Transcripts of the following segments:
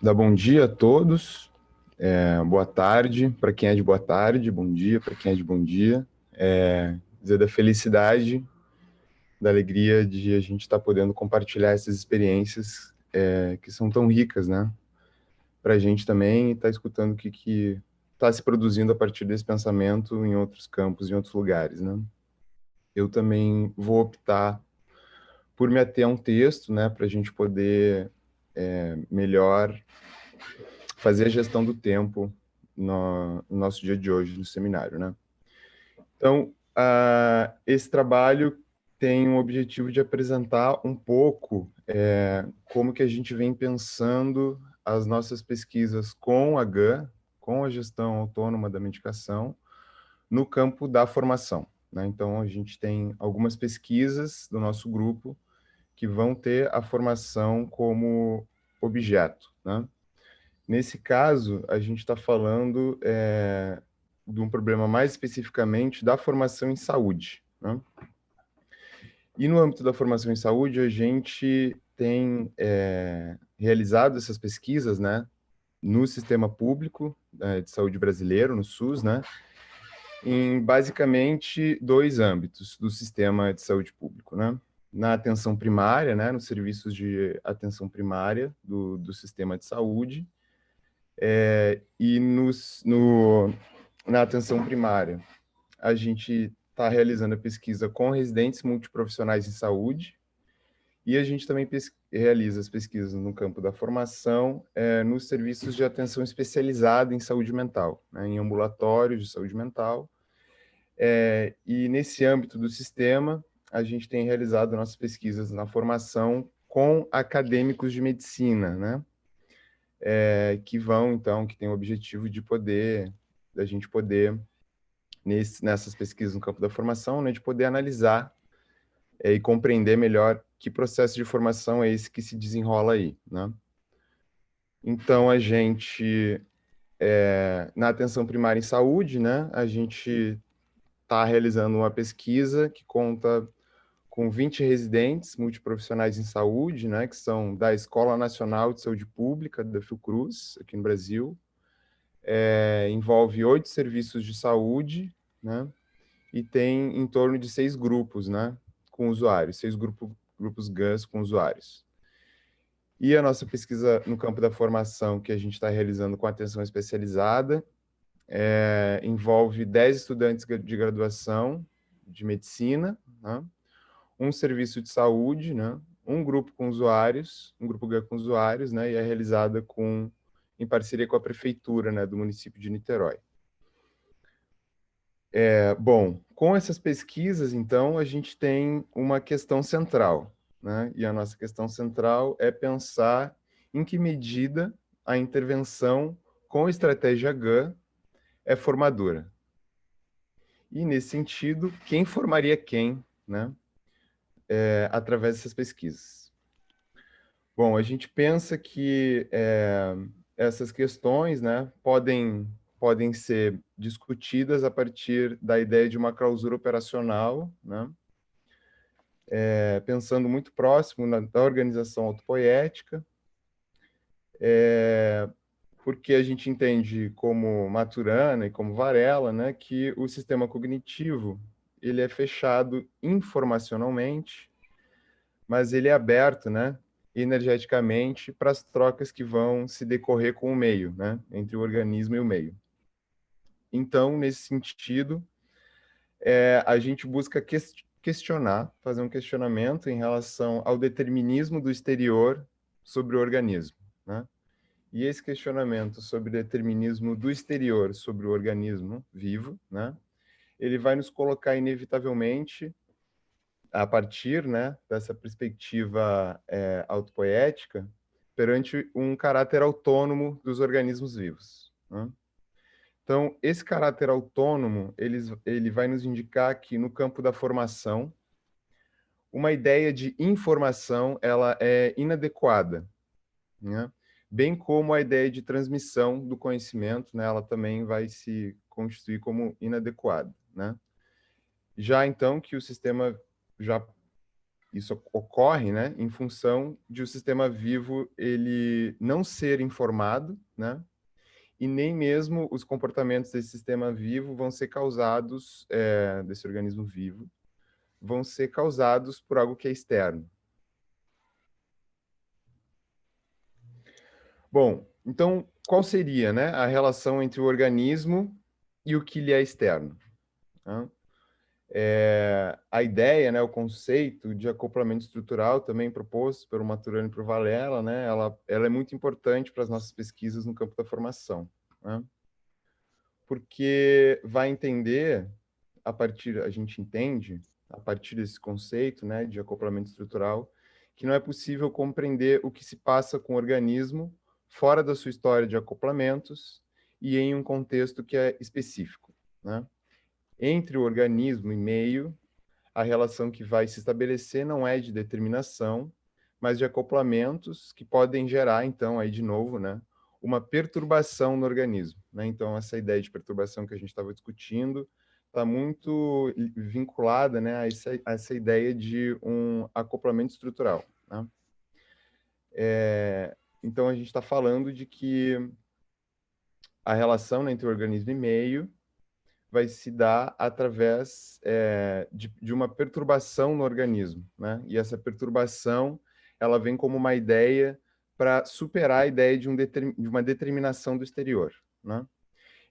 Dar bom dia a todos, boa tarde para quem é de boa tarde, bom dia para quem é de bom dia. Dizer da felicidade, da alegria de a gente estar podendo compartilhar essas experiências que são tão ricas, né? Para a gente também estar escutando o que está se produzindo a partir desse pensamento em outros campos, em outros lugares, né? Eu também vou optar por me ater a um texto, né? Para a gente poder melhor fazer a gestão do tempo no nosso dia de hoje no seminário, né? Então, esse trabalho tem o objetivo de apresentar um pouco como que a gente vem pensando as nossas pesquisas com a GAN, com a gestão autônoma da medicação, no campo da formação, né? Então, a gente tem algumas pesquisas do nosso grupo que vão ter a formação como objeto, né? Nesse caso, a gente está falando de um problema mais especificamente da formação em saúde, né? E no âmbito da formação em saúde, a gente tem realizado essas pesquisas, né, no sistema público de saúde brasileiro, no SUS, né, em basicamente dois âmbitos do sistema de saúde público, né? Na atenção primária, né, nos serviços de atenção primária do sistema de saúde, e na atenção primária, a gente está realizando a pesquisa com residentes multiprofissionais em saúde e a gente também realiza as pesquisas no campo da formação, nos serviços de atenção especializada em saúde mental, né, em ambulatórios de saúde mental. E nesse âmbito do sistema, a gente tem realizado nossas pesquisas na formação com acadêmicos de medicina, né? Que vão, então, que tem o objetivo de da gente poder, nessas pesquisas no campo da formação, né, de poder analisar e compreender melhor que processo de formação é esse que se desenrola aí, né? Então, a gente, na atenção primária em saúde, né, a gente está realizando uma pesquisa que conta com 20 residentes multiprofissionais em saúde, né, que são da Escola Nacional de Saúde Pública, da Fiocruz, aqui no Brasil. Envolve 8 serviços de saúde, né, e tem em torno de 6 grupos, né, com usuários, 6 grupos GANs com usuários. E a nossa pesquisa no campo da formação, que a gente está realizando com atenção especializada, envolve 10 estudantes de graduação de medicina, né, um serviço de saúde, né, um grupo com usuários, um grupo GAN com usuários, né, e é realizada em parceria com a prefeitura, né, do município de Niterói. Bom, com essas pesquisas, então, a gente tem uma questão central, né? E a nossa questão central é pensar em que medida a intervenção com estratégia GAN é formadora. E, nesse sentido, quem formaria quem, né? Através dessas pesquisas. Bom, a gente pensa que essas questões, né, podem ser discutidas a partir da ideia de uma clausura operacional, né, pensando muito próximo da organização autopoética, porque a gente entende como Maturana e como Varela, né, que o sistema cognitivo ele é fechado informacionalmente, mas ele é aberto, né, energeticamente para as trocas que vão se decorrer com o meio, né, entre o organismo e o meio. Então, nesse sentido, a gente busca questionar, fazer um questionamento em relação ao determinismo do exterior sobre o organismo, né? E esse questionamento sobre o determinismo do exterior sobre o organismo vivo, né? Ele vai nos colocar inevitavelmente a partir, né, dessa perspectiva autopoética perante um caráter autônomo dos organismos vivos, né? Então, esse caráter autônomo, ele vai nos indicar que no campo da formação, uma ideia de informação, ela é inadequada, né? Bem como a ideia de transmissão do conhecimento, né, ela também vai se constituir como inadequada, né? Já então que o sistema já Isso ocorre, né, em função de o sistema vivo ele não ser informado, né, e nem mesmo os comportamentos desse sistema vivo vão ser causados, desse organismo vivo, vão ser causados por algo que é externo. Bom, então, qual seria, né, a relação entre o organismo e o que lhe é externo? Né? A ideia, né, o conceito de acoplamento estrutural, também proposto pelo Maturana e pelo Varela, né, ela é muito importante para as nossas pesquisas no campo da formação, né? Porque vai entender, a gente entende, a partir desse conceito, né, de acoplamento estrutural, que não é possível compreender o que se passa com o organismo fora da sua história de acoplamentos e em um contexto que é específico, né? Entre o organismo e meio, a relação que vai se estabelecer não é de determinação, mas de acoplamentos que podem gerar, então, aí de novo, né, uma perturbação no organismo, né? Então, essa ideia de perturbação que a gente estava discutindo está muito vinculada, né, a essa ideia de um acoplamento estrutural, né? Então, a gente está falando de que a relação, né, entre o organismo e meio vai se dar através de uma perturbação no organismo, né? E essa perturbação, ela vem como uma ideia para superar a ideia de uma determinação do exterior, né?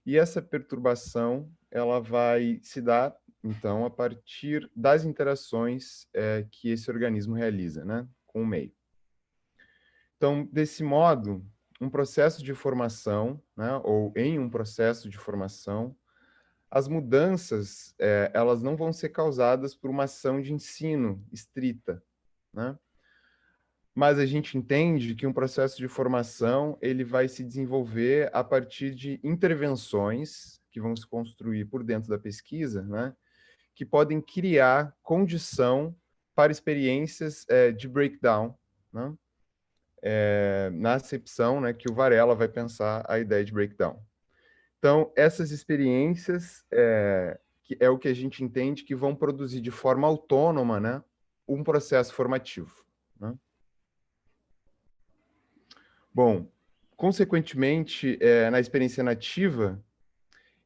E essa perturbação, ela vai se dar, então, a partir das interações que esse organismo realiza, né, com o meio. Então, desse modo, um processo de formação, né, ou em um processo de formação, as mudanças, elas não vão ser causadas por uma ação de ensino estrita, né? Mas a gente entende que um processo de formação, ele vai se desenvolver a partir de intervenções que vão se construir por dentro da pesquisa, né? Que podem criar condição para experiências de breakdown, né? Na acepção, né, que o Varela vai pensar a ideia de breakdown. Então, essas experiências que é o que a gente entende que vão produzir de forma autônoma, né, um processo formativo, né? Bom, consequentemente, na experiência nativa,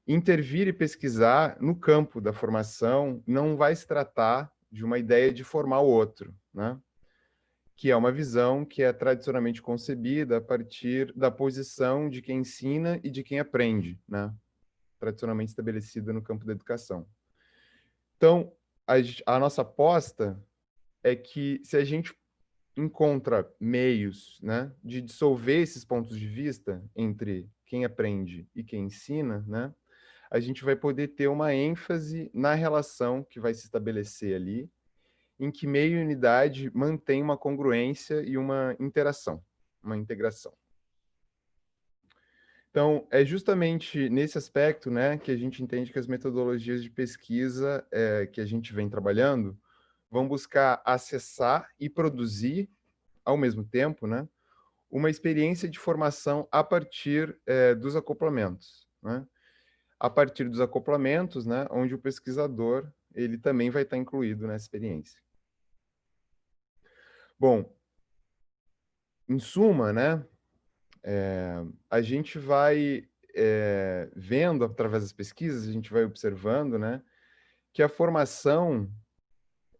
intervir e pesquisar no campo da formação não vai se tratar de uma ideia de formar o outro, né? Que é uma visão que é tradicionalmente concebida a partir da posição de quem ensina e de quem aprende, né? Tradicionalmente estabelecida no campo da educação. Então, a nossa aposta é que se a gente encontra meios, né, de dissolver esses pontos de vista entre quem aprende e quem ensina, né, a gente vai poder ter uma ênfase na relação que vai se estabelecer ali, em que meio e unidade mantém uma congruência e uma interação, uma integração. Então, é justamente nesse aspecto, né, que a gente entende que as metodologias de pesquisa que a gente vem trabalhando vão buscar acessar e produzir, ao mesmo tempo, né, uma experiência de formação a partir dos acoplamentos, né? A partir dos acoplamentos, né, onde o pesquisador ele também vai estar incluído nessa experiência. Bom, em suma, né, a gente vai vendo através das pesquisas, a gente vai observando, né, que a formação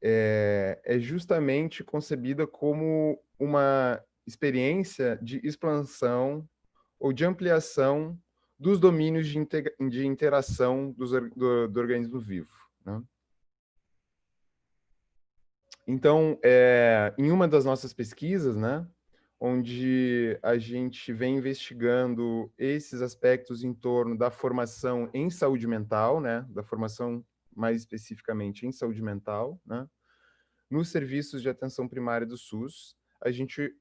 é justamente concebida como uma experiência de expansão ou de ampliação dos domínios de interação do organismo vivo, né? Então, em uma das nossas pesquisas, né, onde a gente vem investigando esses aspectos em torno da formação em saúde mental, né, da formação mais especificamente em saúde mental, né, nos serviços de atenção primária do SUS, a gente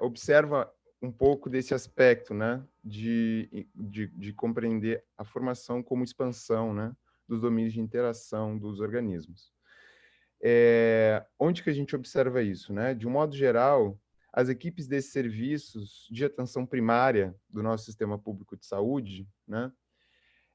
observa um pouco desse aspecto, né, de compreender a formação como expansão, né, dos domínios de interação dos organismos. Onde que a gente observa isso, né? De um modo geral, as equipes desses serviços de atenção primária do nosso sistema público de saúde, né,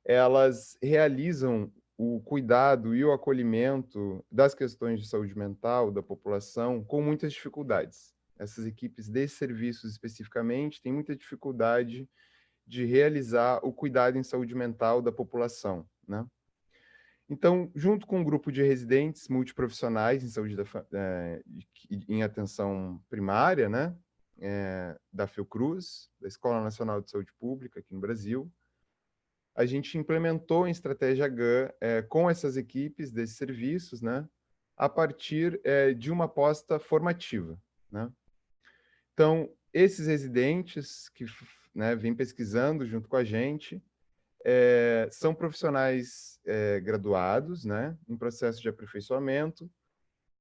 elas realizam o cuidado e o acolhimento das questões de saúde mental da população com muitas dificuldades. Essas equipes de serviços especificamente têm muita dificuldade de realizar o cuidado em saúde mental da população, né? Então, junto com um grupo de residentes multiprofissionais em saúde em atenção primária, né, da Fiocruz, da Escola Nacional de Saúde Pública aqui no Brasil, a gente implementou a estratégia GAN com essas equipes desses serviços, né, a partir de uma aposta formativa, né? Então, esses residentes que, né, vêm pesquisando junto com a gente, são profissionais graduados, né, em processo de aperfeiçoamento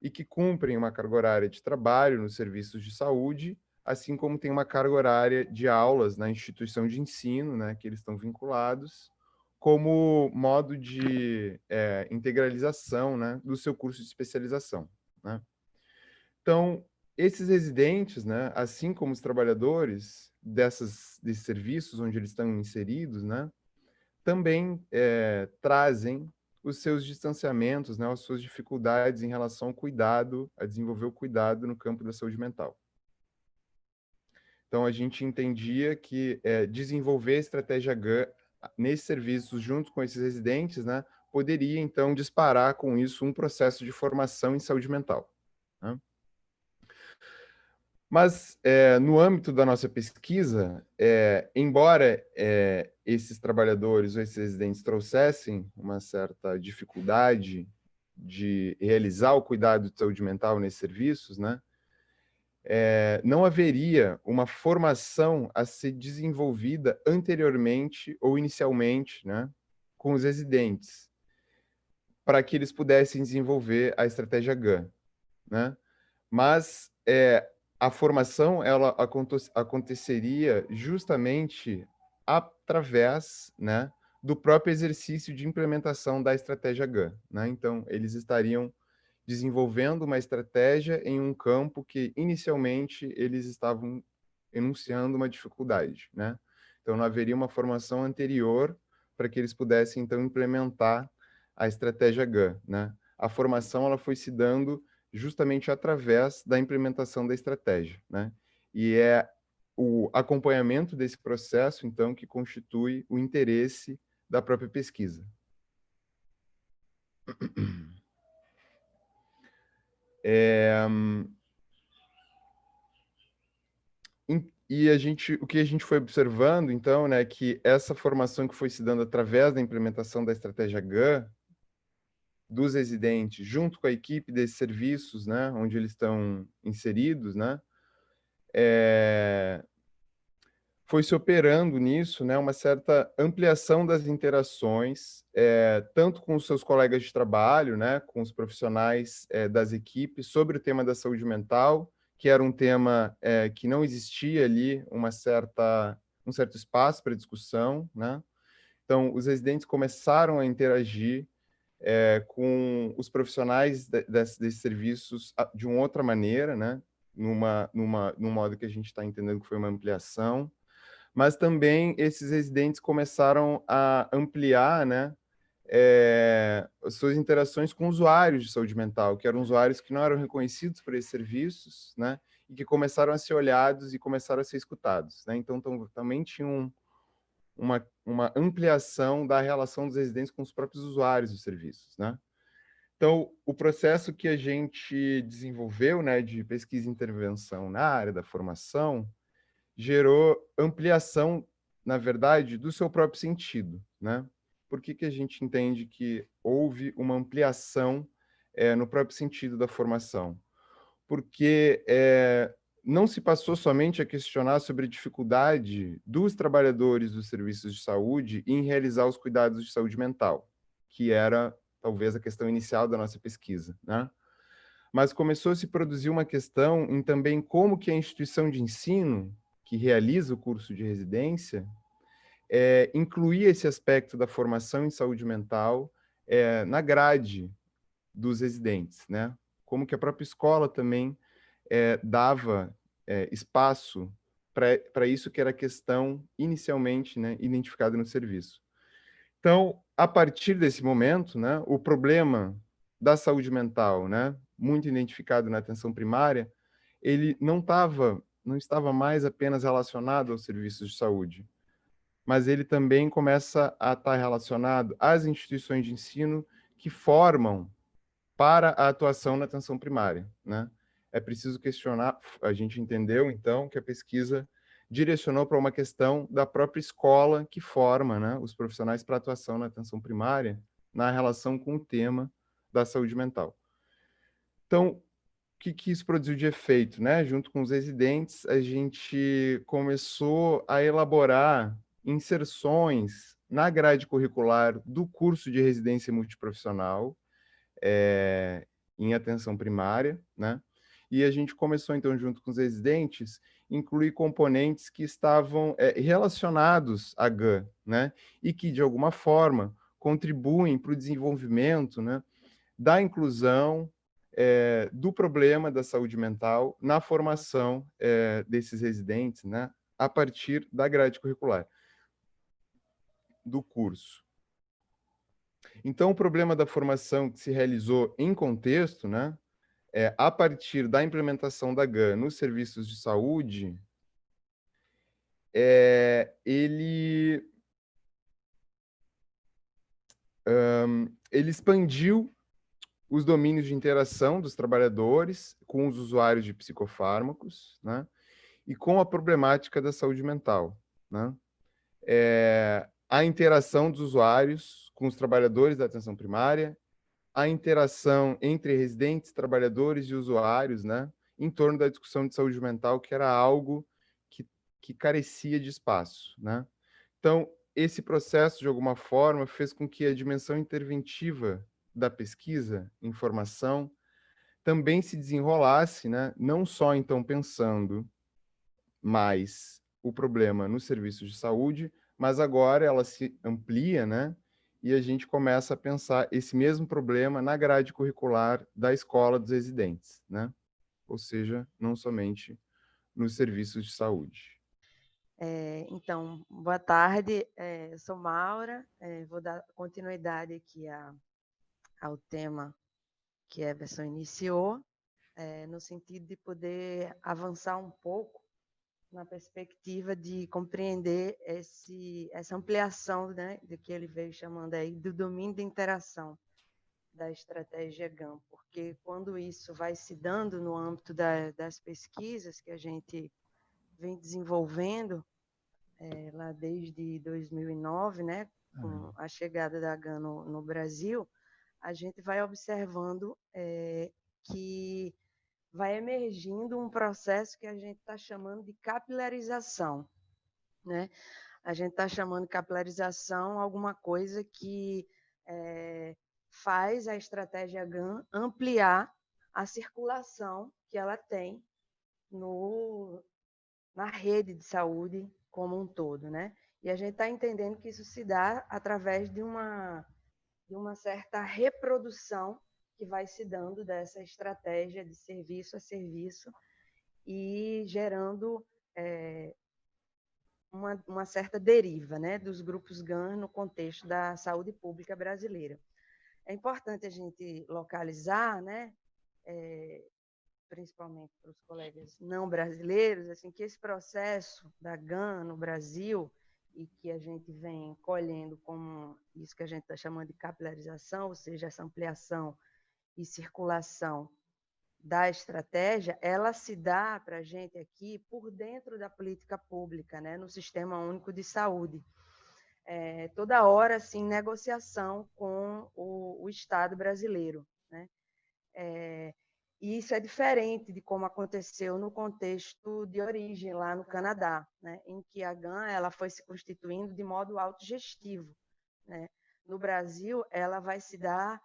e que cumprem uma carga horária de trabalho nos serviços de saúde, assim como tem uma carga horária de aulas na instituição de ensino, né, que eles estão vinculados, como modo de integralização, né, do seu curso de especialização, né? Então, esses residentes, né, assim como os trabalhadores desses serviços onde eles estão inseridos, né, também trazem os seus distanciamentos, né, as suas dificuldades em relação ao cuidado, a desenvolver o cuidado no campo da saúde mental. Então, a gente entendia que desenvolver a estratégia GAN nesses serviços, junto com esses residentes, né, poderia, então, disparar com isso um processo de formação em saúde mental, né? Mas, no âmbito da nossa pesquisa, embora esses trabalhadores ou esses residentes trouxessem uma certa dificuldade de realizar o cuidado de saúde mental nesses serviços, né, não haveria uma formação a ser desenvolvida anteriormente ou inicialmente, né, com os residentes, para que eles pudessem desenvolver a estratégia GAN, né? Mas a formação ela aconteceria justamente através, né, do próprio exercício de implementação da estratégia GAN, né? Então, eles estariam desenvolvendo uma estratégia em um campo que inicialmente eles estavam enunciando uma dificuldade, né? Então, não haveria uma formação anterior para que eles pudessem então implementar a estratégia GAN, né? A formação ela foi se dando justamente através da implementação da estratégia, né? E é o acompanhamento desse processo, então, que constitui o interesse da própria pesquisa. E o que a gente foi observando, então, né, que essa formação que foi se dando através da implementação da estratégia GAN dos residentes, junto com a equipe desses serviços, né, onde eles estão inseridos, né, foi se operando nisso, né, uma certa ampliação das interações, tanto com os seus colegas de trabalho, né, com os profissionais das equipes, sobre o tema da saúde mental, que era um tema que não existia ali um certo espaço para discussão, né? Então, os residentes começaram a interagir com os profissionais desses serviços de uma outra maneira, né? Num modo que a gente está entendendo que foi uma ampliação, mas também esses residentes começaram a ampliar, né, as suas interações com usuários de saúde mental, que eram usuários que não eram reconhecidos por esses serviços, né, e que começaram a ser olhados e começaram a ser escutados, né? Então, também tinha uma ampliação da relação dos residentes com os próprios usuários dos serviços, né? Então, o processo que a gente desenvolveu, né, de pesquisa e intervenção na área da formação, gerou ampliação, na verdade, do seu próprio sentido, né? Por que a gente entende que houve uma ampliação no próprio sentido da formação? Porque não se passou somente a questionar sobre a dificuldade dos trabalhadores dos serviços de saúde em realizar os cuidados de saúde mental, que era talvez a questão inicial da nossa pesquisa, né? Mas começou a se produzir uma questão em também como que a instituição de ensino que realiza o curso de residência, incluía esse aspecto da formação em saúde mental na grade dos residentes, né? Como que a própria escola também dava espaço para isso que era a questão inicialmente, né, identificada no serviço. Então, a partir desse momento, né, o problema da saúde mental, né, muito identificado na atenção primária, ele não estava mais apenas relacionado aos serviços de saúde, mas ele também começa a estar relacionado às instituições de ensino que formam para a atuação na atenção primária, né? É preciso questionar, a gente entendeu, então, que a pesquisa direcionou para uma questão da própria escola que forma, né, os profissionais para atuação na atenção primária, na relação com o tema da saúde mental. Então, o que isso produziu de efeito, né? Junto com os residentes, a gente começou a elaborar inserções na grade curricular do curso de residência multiprofissional, em atenção primária, né? E a gente começou, então, junto com os residentes, incluir componentes que estavam relacionados à GAN, né? E que, de alguma forma, contribuem para o desenvolvimento, né, da inclusão do problema da saúde mental na formação desses residentes, né, a partir da grade curricular do curso. Então, o problema da formação que se realizou em contexto, né, a partir da implementação da GAN nos serviços de saúde, ele expandiu os domínios de interação dos trabalhadores com os usuários de psicofármacos, né, e com a problemática da saúde mental, né? A interação dos usuários com os trabalhadores da atenção primária, a interação entre residentes, trabalhadores e usuários, né, em torno da discussão de saúde mental, que era algo que carecia de espaço, né? Então, esse processo, de alguma forma, fez com que a dimensão interventiva da pesquisa, informação, também se desenrolasse, né, não só, então, pensando mais o problema nos serviços de saúde, mas agora ela se amplia, né? E a gente começa a pensar esse mesmo problema na grade curricular da escola dos residentes, né? Ou seja, não somente nos serviços de saúde. Então, boa tarde, eu sou Maura, vou dar continuidade aqui ao tema que a Everson iniciou, no sentido de poder avançar um pouco na perspectiva de compreender essa ampliação, né, de que ele veio chamando aí do domínio de interação da estratégia GAN, porque quando isso vai se dando no âmbito das pesquisas que a gente vem desenvolvendo, lá desde 2009, né, com a chegada da GAN no Brasil, a gente vai observando que vai emergindo um processo que a gente está chamando de capilarização, né? A gente está chamando de capilarização alguma coisa que faz a estratégia GAN ampliar a circulação que ela tem na rede de saúde como um todo, né? E a gente está entendendo que isso se dá através de uma certa reprodução que vai se dando dessa estratégia de serviço a serviço e gerando uma certa deriva, né, dos grupos GAN no contexto da saúde pública brasileira. É importante a gente localizar, né, principalmente para os colegas não brasileiros, assim, que esse processo da GAN no Brasil e que a gente vem colhendo como isso que a gente está chamando de capilarização, ou seja, essa ampliação e circulação da estratégia, ela se dá para a gente aqui por dentro da política pública, né, no Sistema Único de Saúde. Toda hora, assim, negociação com o Estado brasileiro, né? E isso é diferente de como aconteceu no contexto de origem, lá no Canadá, né, em que a GAN ela foi se constituindo de modo autogestivo, né? No Brasil, ela vai se dar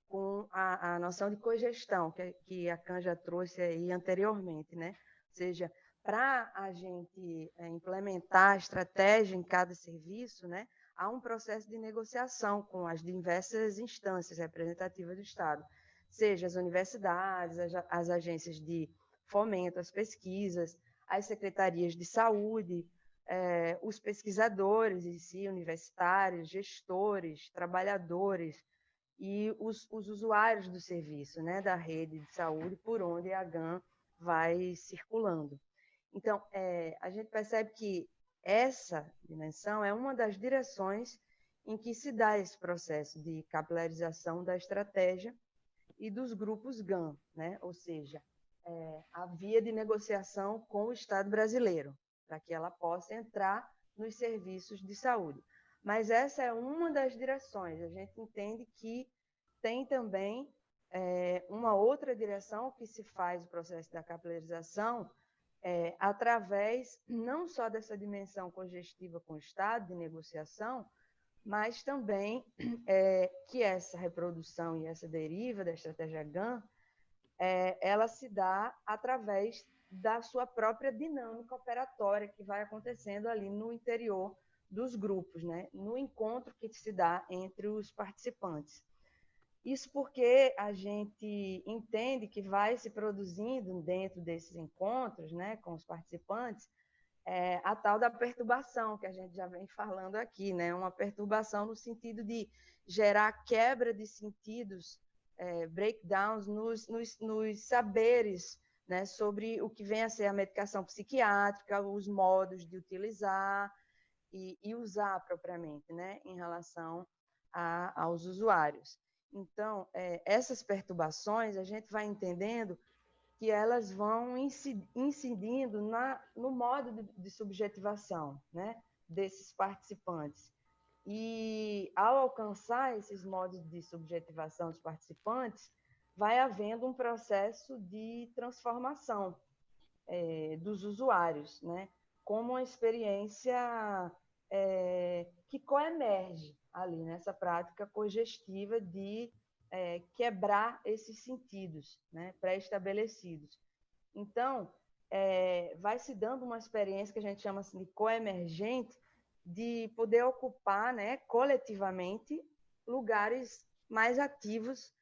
com a noção de cogestão, que a CAN já trouxe aí anteriormente, né? Ou seja, para a gente implementar a estratégia em cada serviço, né, há um processo de negociação com as diversas instâncias representativas do Estado, seja as universidades, as agências de fomento, as pesquisas, as secretarias de saúde, os pesquisadores em si, universitários, gestores, trabalhadores e os usuários do serviço, né, da rede de saúde, por onde a GAN vai circulando. Então, a gente percebe que essa dimensão é uma das direções em que se dá esse processo de capilarização da estratégia e dos grupos GAN, né? Ou seja, a via de negociação com o Estado brasileiro, para que ela possa entrar nos serviços de saúde. Mas essa é uma das direções. A gente entende que tem também uma outra direção que se faz o processo da capilarização através não só dessa dimensão congestiva com o Estado, de negociação, mas também que essa reprodução e essa deriva da estratégia GAN, ela se dá através da sua própria dinâmica operatória que vai acontecendo ali no interior dos grupos, né? No encontro que se dá entre os participantes. Isso porque a gente entende que vai se produzindo dentro desses encontros, né, com os participantes, a tal da perturbação, que a gente já vem falando aqui, né? Uma perturbação no sentido de gerar quebra de sentidos, breakdowns nos saberes, né? Sobre o que vem a ser a medicação psiquiátrica, os modos de utilizar e usar propriamente, né? Em relação aos usuários. Então, essas perturbações, a gente vai entendendo que elas vão incidindo no modo de subjetivação, né, desses participantes. E, ao alcançar esses modos de subjetivação dos participantes, vai havendo um processo de transformação dos usuários, né, como uma experiência que coemerge ali nessa prática cogestiva de quebrar esses sentidos, né, pré-estabelecidos. Então, vai se dando uma experiência que a gente chama assim, de coemergente, de poder ocupar, né, coletivamente lugares mais ativos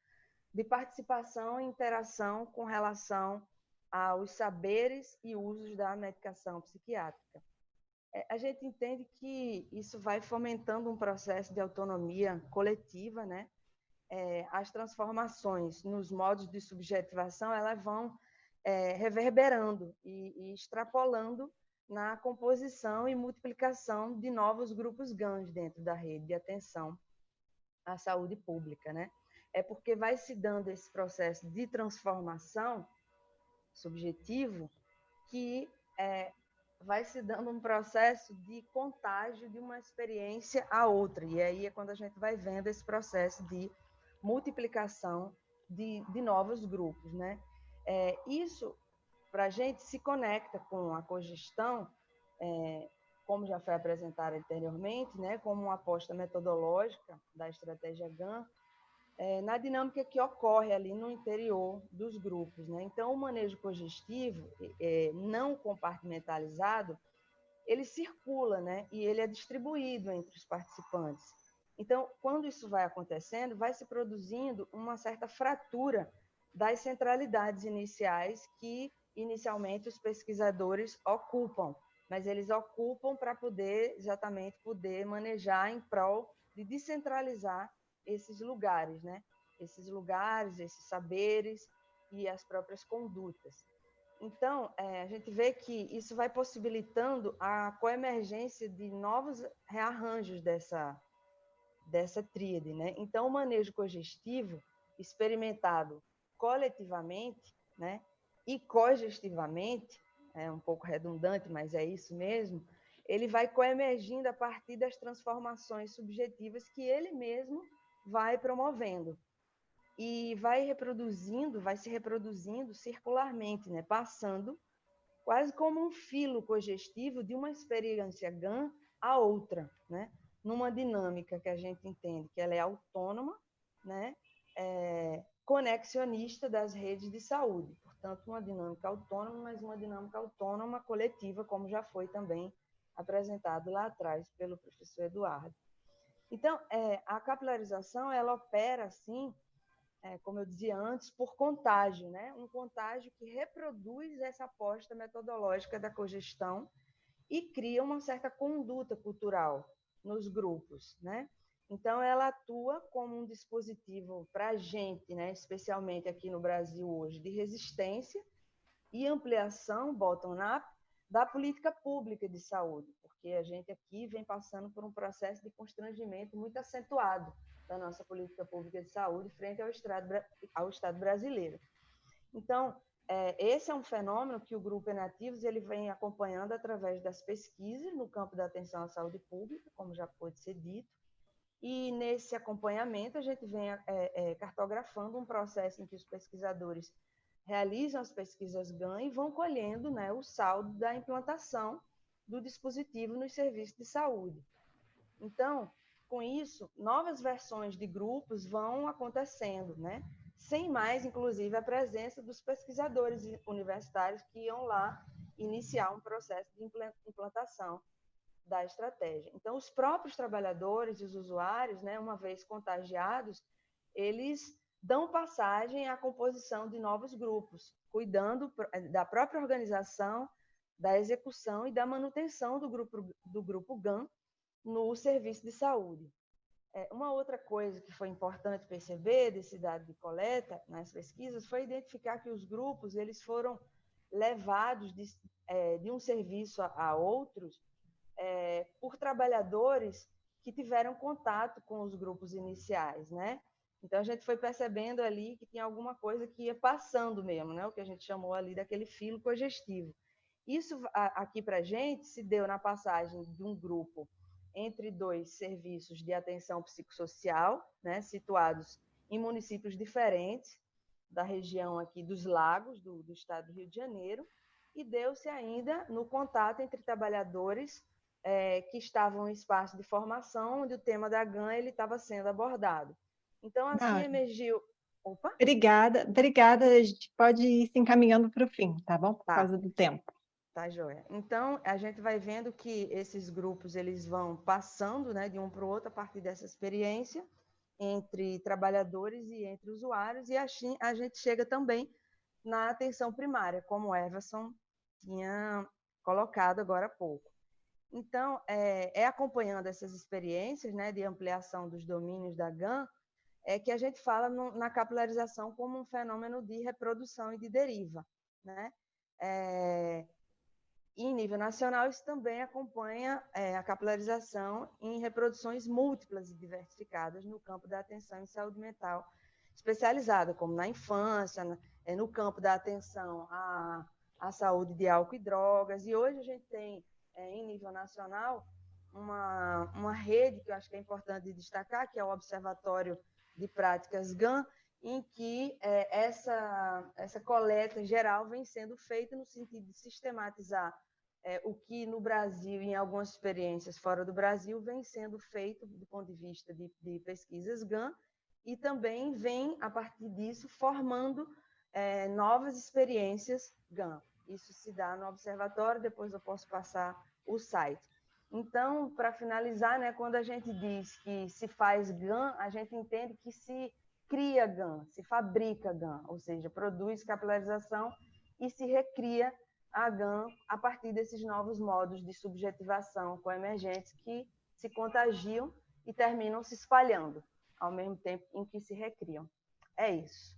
de participação e interação com relação aos saberes e usos da medicação psiquiátrica. A gente entende que isso vai fomentando um processo de autonomia coletiva, né? As transformações nos modos de subjetivação elas vão reverberando e extrapolando na composição e multiplicação de novos grupos GANs dentro da rede de atenção à saúde pública, né? É porque vai se dando esse processo de transformação subjetivo que vai se dando um processo de contágio de uma experiência a outra. E aí é quando a gente vai vendo esse processo de multiplicação de novos grupos, né? Isso, para a gente, se conecta com a cogestão, como já foi apresentado anteriormente, né? Como uma aposta metodológica da estratégia GAN, na dinâmica que ocorre ali no interior dos grupos, né? Então, o manejo cogestivo, não compartimentalizado, ele circula, né? E ele é distribuído entre os participantes. Então, quando isso vai acontecendo, vai se produzindo uma certa fratura das centralidades iniciais que, inicialmente, os pesquisadores ocupam, mas eles ocupam para poder, exatamente, poder manejar em prol de descentralizar esses lugares, né? Esses lugares, esses saberes e as próprias condutas. Então, a gente vê que isso vai possibilitando a coemergência de novos rearranjos dessa tríade, né? Então, o manejo cogestivo, experimentado coletivamente, né, e cogestivamente, é um pouco redundante, mas é isso mesmo, ele vai coemergindo a partir das transformações subjetivas que ele mesmo vai promovendo. E vai se reproduzindo circularmente, né? Passando quase como um filo cogestivo de uma experiência GAN a outra, né? Numa dinâmica que a gente entende que ela é autônoma, né? Conexionista das redes de saúde. Portanto, uma dinâmica autônoma, mas uma dinâmica autônoma coletiva, como já foi também apresentado lá atrás pelo professor Eduardo. Então, a capilarização, ela opera, assim, como eu dizia antes, por contágio, né? Um contágio que reproduz essa aposta metodológica da cogestão e cria uma certa conduta cultural nos grupos, né? Então, ela atua como um dispositivo para a gente, né, especialmente aqui no Brasil hoje, de resistência e ampliação bottom-up da política pública de saúde, porque a gente aqui vem passando por um processo de constrangimento muito acentuado da nossa política pública de saúde frente ao Estado brasileiro. Então, esse é um fenômeno que o Grupo Enativos ele vem acompanhando através das pesquisas no campo da atenção à saúde pública, como já pode ser dito, e nesse acompanhamento a gente vem cartografando um processo em que os pesquisadores realizam as pesquisas GAN e vão colhendo, né, o saldo da implantação do dispositivo nos serviços de saúde. Então, com isso, novas versões de grupos vão acontecendo, né? Sem mais, inclusive, a presença dos pesquisadores universitários que iam lá iniciar um processo de implantação da estratégia. Então, os próprios trabalhadores e os usuários, né, uma vez contagiados, eles dão passagem à composição de novos grupos, cuidando da própria organização, da execução e da manutenção do grupo GAN no serviço de saúde. Uma outra coisa que foi importante perceber desse dado de coleta nas pesquisas foi identificar que os grupos eles foram levados de um serviço a outros por trabalhadores que tiveram contato com os grupos iniciais, né? Então, a gente foi percebendo ali que tinha alguma coisa que ia passando mesmo, né? O que a gente chamou ali daquele filo cogestivo. Isso aqui para a gente se deu na passagem de um grupo entre dois serviços de atenção psicossocial, né, situados em municípios diferentes da região aqui dos Lagos, do estado do Rio de Janeiro, e deu-se ainda no contato entre trabalhadores que estavam em espaço de formação, onde o tema da GAN estava sendo abordado. Então, assim emergiu... Opa! Obrigada. A gente pode ir se encaminhando para o fim, tá bom? Por causa do tempo. Tá, joia. Então, a gente vai vendo que esses grupos eles vão passando, né, de um para o outro a partir dessa experiência entre trabalhadores e entre usuários, e assim a gente chega também na atenção primária, como o Everson tinha colocado agora há pouco. Então, acompanhando essas experiências, né, de ampliação dos domínios da GAN, que a gente fala na capilarização como um fenômeno de reprodução e de deriva, né? Em nível nacional, isso também acompanha a capilarização em reproduções múltiplas e diversificadas no campo da atenção em saúde mental especializada, como na infância, no campo da atenção à saúde de álcool e drogas. E hoje a gente tem, em nível nacional, uma rede que eu acho que é importante destacar, que é o Observatório de Práticas GAN, em que essa coleta geral vem sendo feita no sentido de sistematizar o que no Brasil, em algumas experiências fora do Brasil, vem sendo feito do ponto de vista de pesquisas GAN, e também vem, a partir disso, formando novas experiências GAN. Isso se dá no observatório, depois eu posso passar o site. Então, para finalizar, né, quando a gente diz que se faz GAN, a gente entende que se cria GAN, se fabrica GAN, ou seja, produz capilarização e se recria a GAN a partir desses novos modos de subjetivação coemergentes que se contagiam e terminam se espalhando ao mesmo tempo em que se recriam. É isso.